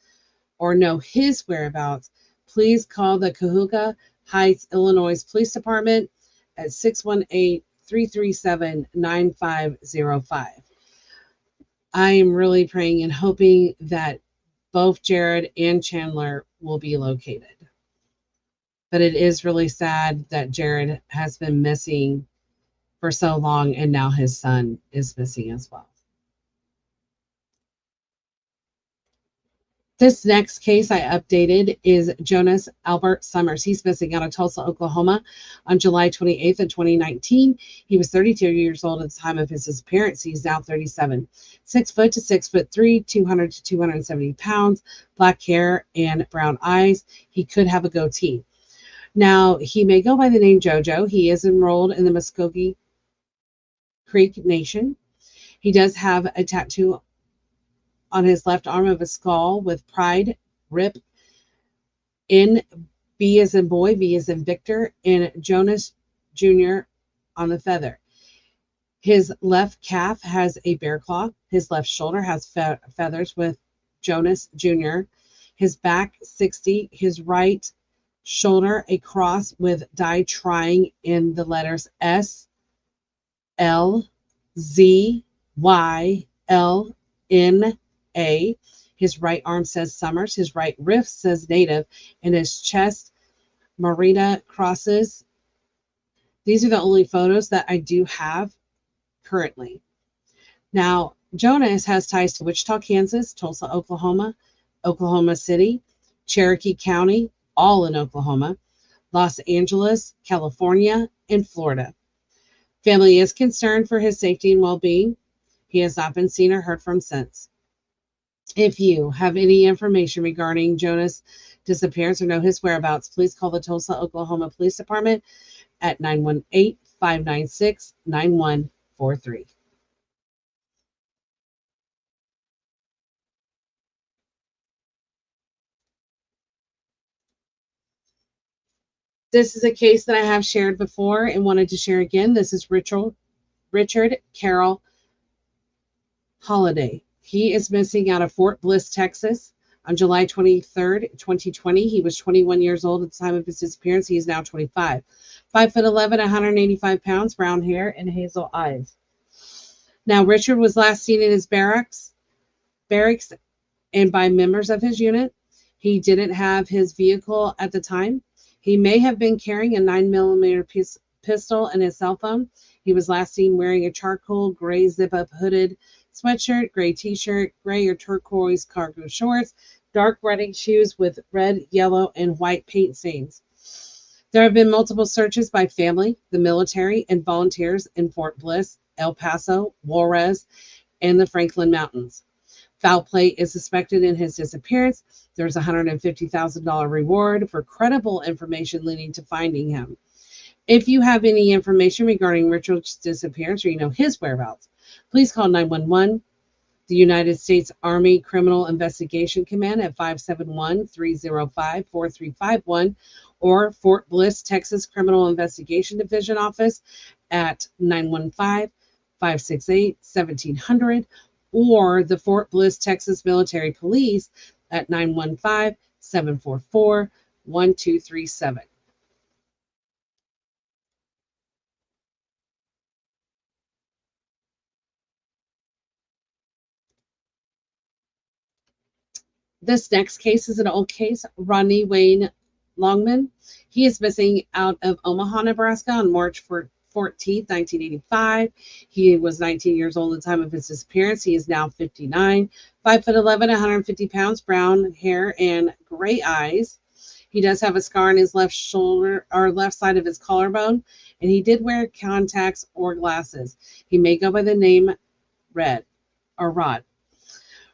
or know his whereabouts, please call the Cahuga Heights, Illinois Police Department at 618-337-9505. I am really praying and hoping that both Jared and Chandler will be located. But it is really sad that Jared has been missing for so long, and now his son is missing as well. This next case I updated is Jonas Albert Summers. He's missing out of Tulsa, Oklahoma on July 28th of 2019. He was 32 years old at the time of his disappearance. He's now 37. 6 foot to 6'3", 200 to 270 pounds, black hair and brown eyes. He could have a goatee. Now, he may go by the name JoJo. He is enrolled in the Muskogee Creek Nation. He does have a tattoo on his left arm of a skull with Pride, RIP, N, B as in boy, V as in Victor, and Jonas Jr. on the feather. His left calf has a bear claw. His left shoulder has feathers with Jonas Jr. His back 60. His right shoulder a cross with die trying in the letters S, L, Z, Y, L, N, A. His right arm says Summers. His right wrist says Native. And his chest, Marina crosses. These are the only photos that I do have currently. Now, Jonas has ties to Wichita, Kansas, Tulsa, Oklahoma, Oklahoma City, Cherokee County, all in Oklahoma, Los Angeles, California, and Florida. Family is concerned for his safety and well-being. He has not been seen or heard from since. If you have any information regarding Jonas' disappearance or know his whereabouts, please call the Tulsa, Oklahoma Police Department at 918-596-9143. This is a case that I have shared before and wanted to share again. This is Richard Carroll Holiday. He is missing out of Fort Bliss, Texas on July 23rd, 2020. He was 21 years old at the time of his disappearance. He is now 25. 5'11", 185 pounds, brown hair, and hazel eyes. Now, Richard was last seen in his barracks barracks and by members of his unit. He didn't have his vehicle at the time. He may have been carrying a 9mm pistol and his cell phone. He was last seen wearing a charcoal gray zip-up hooded sweatshirt, gray t-shirt, gray or turquoise cargo shorts, dark running shoes with red, yellow, and white paint stains. There have been multiple searches by family, the military, and volunteers in Fort Bliss, El Paso, Juarez, and the Franklin Mountains. Foul play is suspected in his disappearance. There's a $150,000 reward for credible information leading to finding him. If you have any information regarding Richard's disappearance or you know his whereabouts, please call 911, the United States Army Criminal Investigation Command at 571-305-4351, or Fort Bliss, Texas Criminal Investigation Division Office at 915-568-1700, or the Fort Bliss, Texas Military Police at 915-744-1237. This next case is an old case. Rodney Wayne Longman. He is missing out of Omaha, Nebraska on March 14th, 1985. He was 19 years old at the time of his disappearance. He is now 59, 5'11", 150 pounds, brown hair and gray eyes. He does have a scar on his left shoulder or left side of his collarbone, and he did wear contacts or glasses. He may go by the name Rod.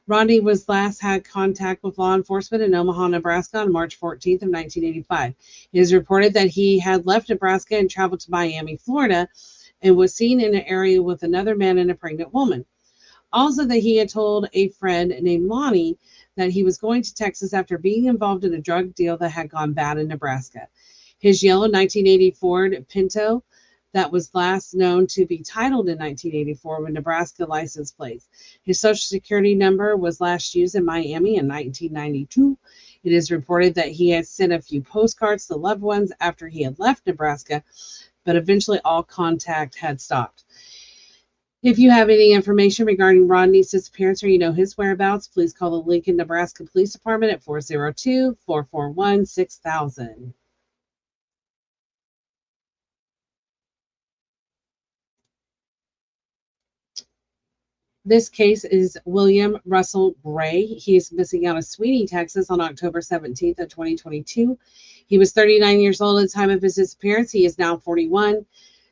Rodney was last had contact with law enforcement in Omaha, Nebraska on March 14th of 1985. It is reported that he had left Nebraska and traveled to Miami, Florida, and was seen in an area with another man and a pregnant woman. Also, that he had told a friend named Lonnie that he was going to Texas after being involved in a drug deal that had gone bad in Nebraska. His yellow 1980 Ford Pinto that was last known to be titled in 1984 with Nebraska license plates. His social security number was last used in Miami in 1992. It is reported that he had sent a few postcards to loved ones after he had left Nebraska, but eventually all contact had stopped. If you have any information regarding Rodney's disappearance or you know his whereabouts, please call the Lincoln, Nebraska Police Department at 402-441-6000. This case is William Russell Gray. He is missing out of Sweeny, Texas on October 17th of 2022. He was 39 years old at the time of his disappearance. He is now 41,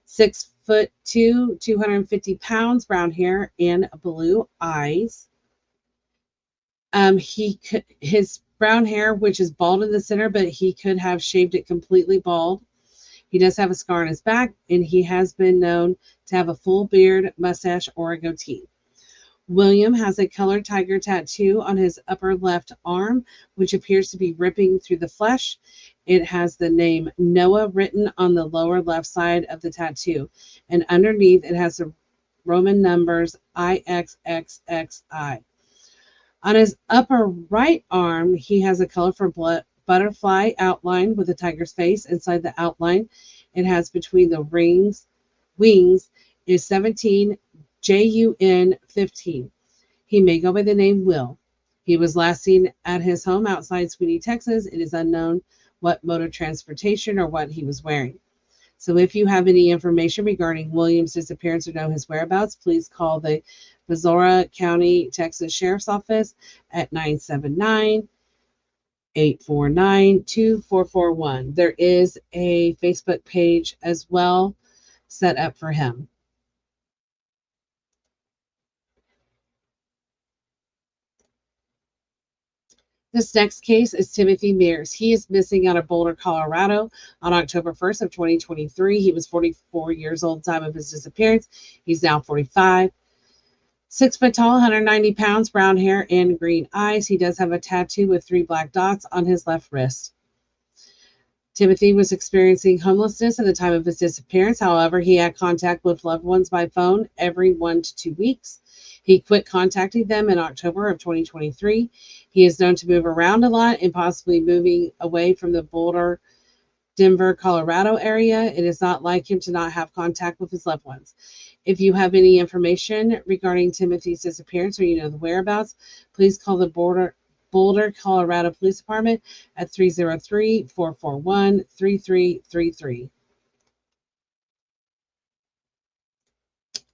6'2", 250 pounds, brown hair and blue eyes. His brown hair, which is bald in the center, but he could have shaved it completely bald. He does have a scar on his back, and he has been known to have a full beard, mustache, or a goatee. William has a colored tiger tattoo on his upper left arm, which appears to be ripping through the flesh. It has the name Noah written on the lower left side of the tattoo, and underneath it has the Roman numbers IXXXI. On his upper right arm, he has a colorful butterfly outline with a tiger's face. Inside the outline, it has between the wings is 17 JUN 15. He may go by the name Will. He was last seen at his home outside Sweeny, Texas. It is unknown what mode of transportation or what he was wearing. So if you have any information regarding William's disappearance or know his whereabouts, please call the Missouri County, Texas Sheriff's Office at 979-849-2441. There is a Facebook page as well set up for him. This next case is Timothy Mears. He is missing out of Boulder, Colorado on October 1st of 2023. He was 44 years old at the time of his disappearance. He's now 45. 6 foot tall, 190 pounds, brown hair and green eyes. He does have a tattoo with 3 black dots on his left wrist. Timothy was experiencing homelessness at the time of his disappearance. However, he had contact with loved ones by phone every 1 to 2 weeks. He quit contacting them in October of 2023. He is known to move around a lot and possibly moving away from the Boulder, Denver, Colorado area. It is not like him to not have contact with his loved ones. If you have any information regarding Timothy's disappearance or you know the whereabouts, please call the Boulder, Colorado Police Department at 303-441-3333.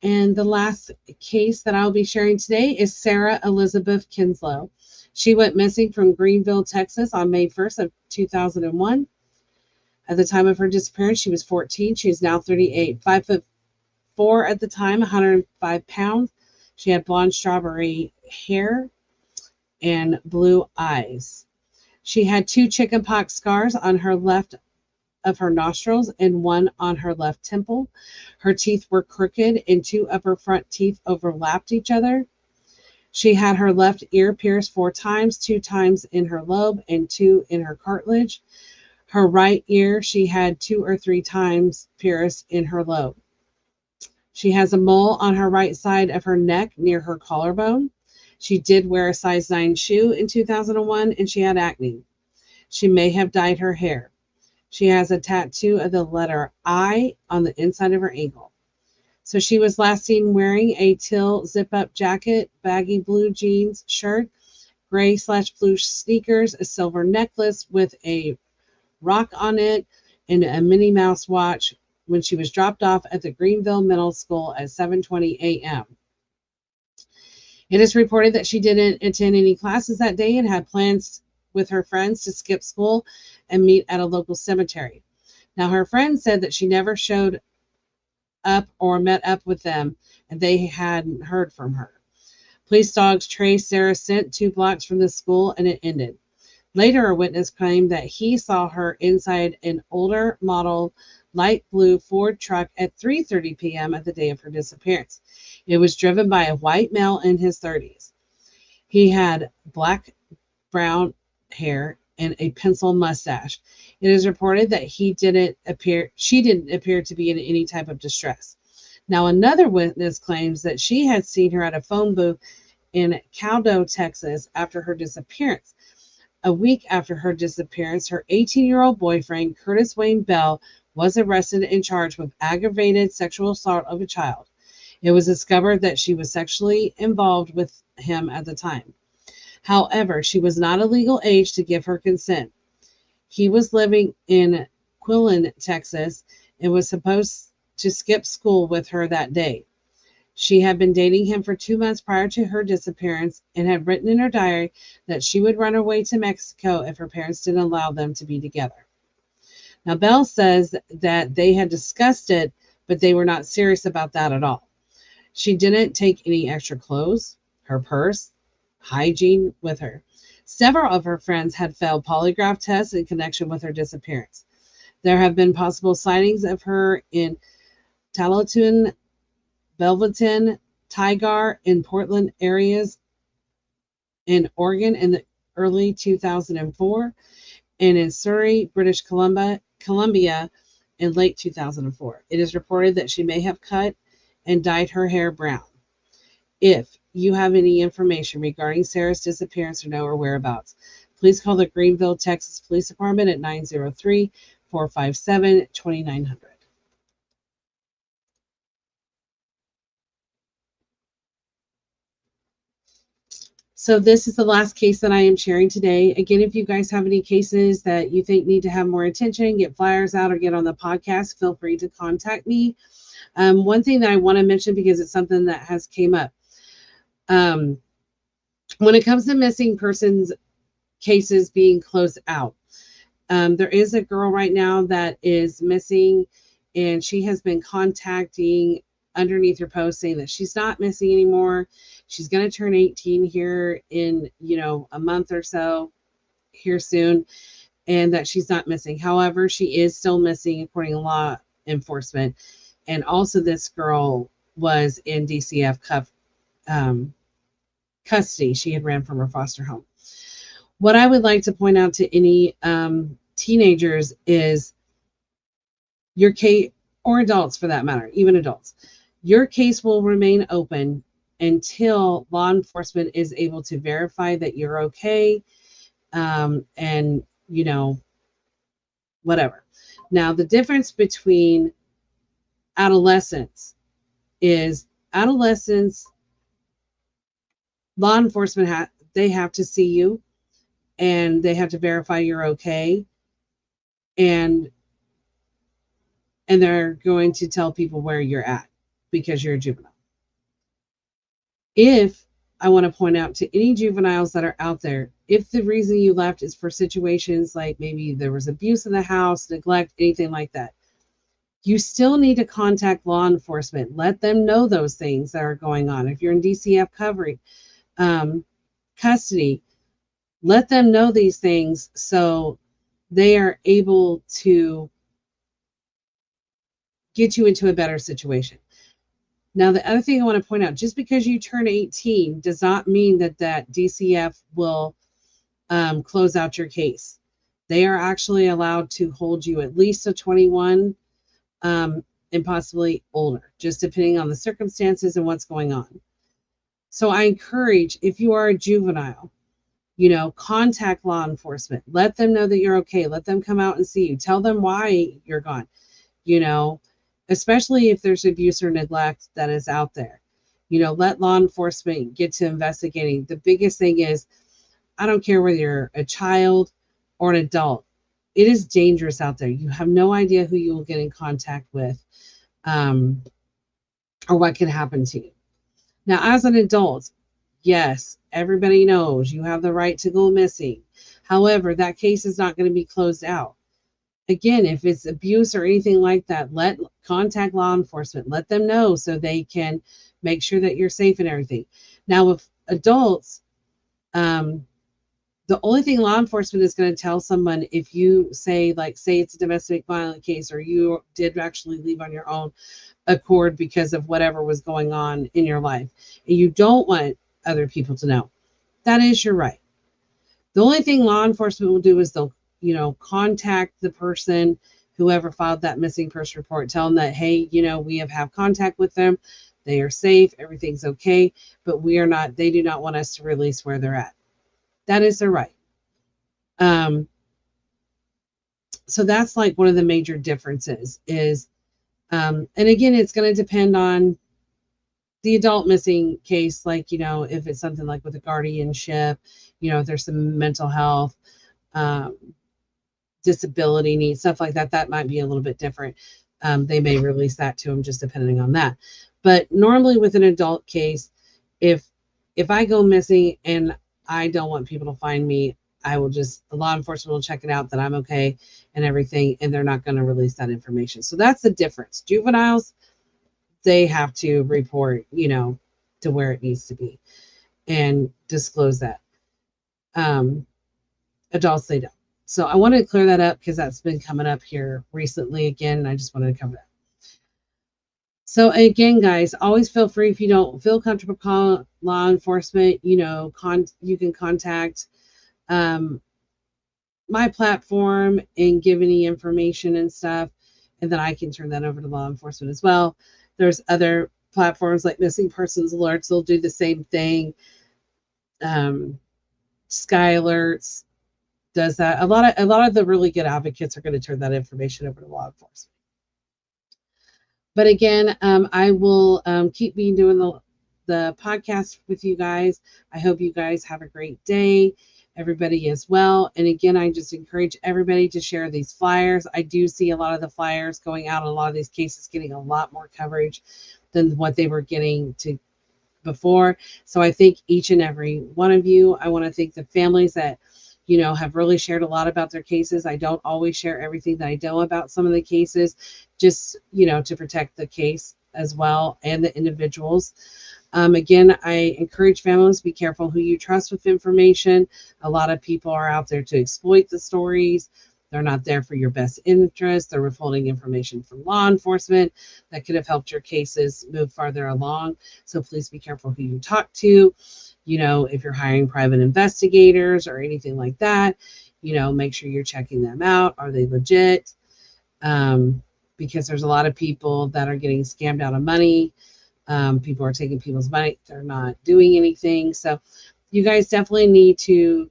And the last case that I'll be sharing today is Sarah Elizabeth Kinslow. She went missing from Greenville, Texas on May 1st of 2001. At the time of her disappearance, she was 14. She is now 38, 5'4" at the time, 105 pounds. She had blonde strawberry hair and blue eyes. She had 2 chickenpox scars on her left of her nostrils and 1 on her left temple. Her teeth were crooked and 2 upper front teeth overlapped each other. She had her left ear pierced 4 times, 2 times in her lobe and 2 in her cartilage. Her right ear she had 2 or 3 times pierced in her lobe. She has a mole on her right side of her neck near her collarbone. She did wear a size 9 shoe in 2001 and she had acne. She may have dyed her hair. She has a tattoo of the letter I on the inside of her ankle. So she was last seen wearing a teal zip-up jacket, baggy blue jeans shirt, gray/blue sneakers, a silver necklace with a rock on it, and a Minnie Mouse watch when she was dropped off at the Greenville Middle School at 7:20 a.m. It is reported that she didn't attend any classes that day and had plans with her friends to skip school and meet at a local cemetery. Now, her friends said that she never showed up or met up with them, and they hadn't heard from her. Police dogs traced Sarah scent 2 blocks from the school, and it ended. Later, a witness claimed that he saw her inside an older model light blue Ford truck at 3:30 p.m. at the day of her disappearance. It was driven by a white male in his 30s. He had black-brown hair and a pencil mustache. It is reported that she didn't appear to be in any type of distress. Now, another witness claims that she had seen her at a phone booth in Cowdo, Texas after her disappearance. A week after her disappearance, her 18-year-old boyfriend, Curtis Wayne Bell, was arrested and charged with aggravated sexual assault of a child. It was discovered that she was sexually involved with him at the time. However, she was not of legal age to give her consent. He was living in Quillen, Texas, and was supposed to skip school with her that day. She had been dating him for 2 months prior to her disappearance and had written in her diary that she would run away to Mexico if her parents didn't allow them to be together. Now, Belle says that they had discussed it, but they were not serious about that at all. She didn't take any extra clothes, her purse, hygiene with her. Several of her friends had failed polygraph tests in connection with her disappearance. There have been possible sightings of her in Tualatin, Belvedere, Tigard, and Portland areas in Oregon in the early 2004, and in Surrey, British Columbia in late 2004. It is reported that she may have cut and dyed her hair brown. If you have any information regarding Sarah's disappearance or know her whereabouts, please call the Greenville, Texas Police Department at 903-457-2900. So this is the last case that I am sharing today. Again, if you guys have any cases that you think need to have more attention, get flyers out, or get on the podcast, feel free to contact me. One thing that I want to mention, because it's something that has came up. When it comes to missing persons cases being closed out, there is a girl right now that is missing, and she has been contacting underneath her post saying that she's not missing anymore. She's going to turn 18 here in, a month or so here soon, and that she's not missing. However, she is still missing according to law enforcement. And also this girl was in DCF custody. She had ran from her foster home. What I would like to point out to any teenagers is your case, or adults for that matter, even adults, your case will remain open until law enforcement is able to verify that you're okay, and whatever. Now, the difference between adolescents is adolescents, law enforcement, they have to see you and they have to verify you're okay. And they're going to tell people where you're at because you're a juvenile. If I want to point out to any juveniles that are out there, if the reason you left is for situations like maybe there was abuse in the house, neglect, anything like that, you still need to contact law enforcement. Let them know those things that are going on. If you're in DCF custody, let them know these things so they are able to get you into a better situation. Now, the other thing I want to point out, just because you turn 18 does not mean that DCF will close out your case. They are actually allowed to hold you at least to 21 and possibly older, just depending on the circumstances and what's going on. So I encourage, if you are a juvenile, contact law enforcement. Let them know that you're okay. Let them come out and see you. Tell them why you're gone, especially if there's abuse or neglect that is out there. Let law enforcement get to investigating. The biggest thing is, I don't care whether you're a child or an adult. It is dangerous out there. You have no idea who you will get in contact with or what can happen to you. Now, as an adult, yes, everybody knows you have the right to go missing. However, that case is not going to be closed out. Again, if it's abuse or anything like that, contact law enforcement. Let them know so they can make sure that you're safe and everything. Now, with adults, the only thing law enforcement is going to tell someone, if you say it's a domestic violence case, or you did actually leave on your own accord because of whatever was going on in your life, and you don't want other people to know, that is your right. The only thing law enforcement will do is they'll contact the person, whoever filed that missing person report, tell them that, hey, we have contact with them. They are safe. Everything's okay, but they do not want us to release where they're at. That is their right. So that's one of the major differences is, and again, it's going to depend on the adult missing case. If it's something like with a guardianship, if there's some mental health, disability needs, stuff like that, that might be a little bit different. They may release that to them just depending on that. But normally with an adult case, if I go missing and I don't want people to find me, the law enforcement will check it out that I'm okay and everything, and they're not going to release that information. So that's the difference. Juveniles, they have to report, to where it needs to be and disclose that. Adults, they don't. So I wanted to clear that up because that's been coming up here recently again, and I just wanted to cover that. So again, guys, always feel free, if you don't feel comfortable calling law enforcement, you can contact my platform and give any information and stuff, and then I can turn that over to law enforcement as well. There's other platforms like Missing Persons Alerts. They'll do the same thing. Sky Alerts does that. A lot of the really good advocates are going to turn that information over to law enforcement. But again, I will keep doing the podcast with you guys. I hope you guys have a great day. Everybody as well. And again, I just encourage everybody to share these flyers. I do see a lot of the flyers going out, a lot of these cases getting a lot more coverage than what they were getting before. So I thank each and every one of you. I want to thank the families that have really shared a lot about their cases. I don't always share everything that I know about some of the cases, just to protect the case as well and the individuals. Again, I encourage families to be careful who you trust with information. A lot of people are out there to exploit the stories. They're not there for your best interest. They're withholding information from law enforcement that could have helped your cases move farther along. So please be careful who you talk to. If you're hiring private investigators or anything like that, make sure you're checking them out. Are they legit? Because there's a lot of people that are getting scammed out of money. People are taking people's money. They're not doing anything. So you guys definitely need to,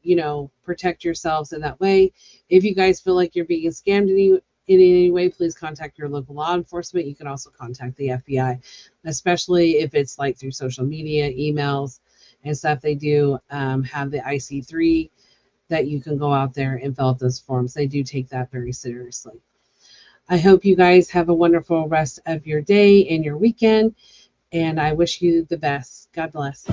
protect yourselves in that way. If you guys feel like you're being scammed in any way, please contact your local law enforcement. You can also contact the FBI, especially if it's like through social media, emails, and stuff. They do have the IC3 that you can go out there and fill out those forms. They do take that very seriously. I hope you guys have a wonderful rest of your day and your weekend, and I wish you the best. God bless.